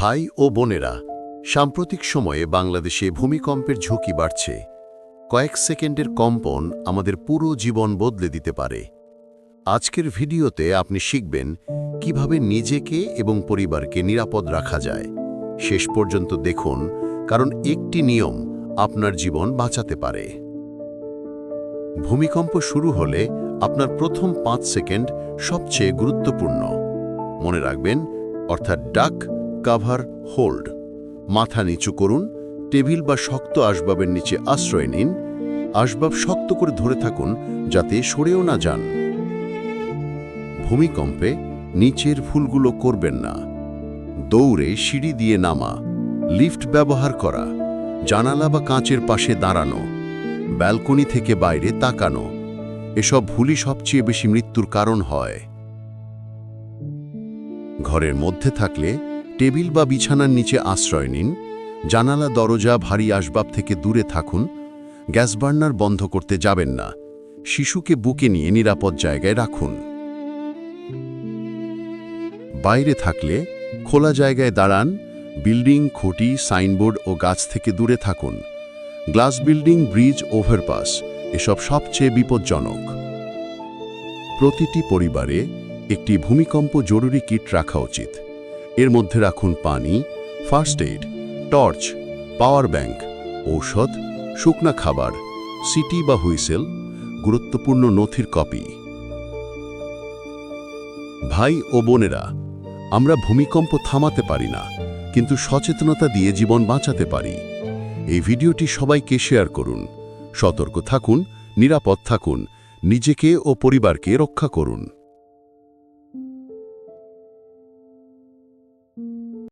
ভাই ও বোনেরা, সাম্প্রতিক সময়ে বাংলাদেশে ভূমিকম্পের ঝুঁকি বাড়ছে। কয়েক সেকেন্ডের কম্পন আমাদের পুরো জীবন বদলে দিতে পারে। আজকের ভিডিওতে আপনি শিখবেন কিভাবে নিজেকে এবং পরিবারকে নিরাপদ রাখা যায়। শেষ পর্যন্ত দেখুন, কারণ একটি নিয়ম আপনার জীবন বাঁচাতে পারে। ভূমিকম্প শুরু হলে আপনার প্রথম 5 সেকেন্ড সবচেয়ে গুরুত্বপূর্ণ। মনে রাখবেন, অর্থাৎ ডাক, কাভার, হোল্ড। মাথা নিচু করুন, টেবিল বা শক্ত আসবাবের নিচে আশ্রয় নিন। আসবাব শক্ত করে ধরে থাকুন যাতে সরেও না যান। ভূমিকম্পে নিচের ভুলগুলো করবেন না। দৌড়ে সিঁড়ি দিয়ে নামা, লিফট ব্যবহার করা, জানালা বা কাঁচের পাশে দাঁড়ানো, ব্যালকনি থেকে বাইরে তাকানো, এসব ভুলই সবচেয়ে বেশি মৃত্যুর কারণ হয়। ঘরের মধ্যে থাকলে টেবিল বা বিছানার নিচে আশ্রয় নিন। জানালা, দরজা, ভারী আসবাব থেকে দূরে থাকুন। গ্যাস বার্নার বন্ধ করতে যাবেন না। শিশুকে বুকে নিয়ে নিরাপদ জায়গায় রাখুন। বাইরে থাকলে খোলা জায়গায় দাঁড়ান। বিল্ডিং, খুঁটি, সাইনবোর্ড ও গাছ থেকে দূরে থাকুন। গ্লাস বিল্ডিং, ব্রিজ, ওভারপাস এসব সবচেয়ে বিপজ্জনক। প্রতিটি পরিবারে একটি ভূমিকম্প জরুরি কিট রাখা উচিত। এর মধ্যে রাখুন পানি, first aid, torch, power bank, ঔষধ, শুকনা খাবার, সিটি বা হুইসেল, গুরুত্বপূর্ণ নথির কপি। ভাই ও বোনেরা, আমরা ভূমিকম্প থামাতে পারি না, কিন্তু সচেতনতা দিয়ে জীবন বাঁচাতে পারি। এই ভিডিওটি সবাইকে শেয়ার করুন। সতর্ক থাকুন, নিরাপদ থাকুন, নিজেকে ও পরিবারকে রক্ষা করুন।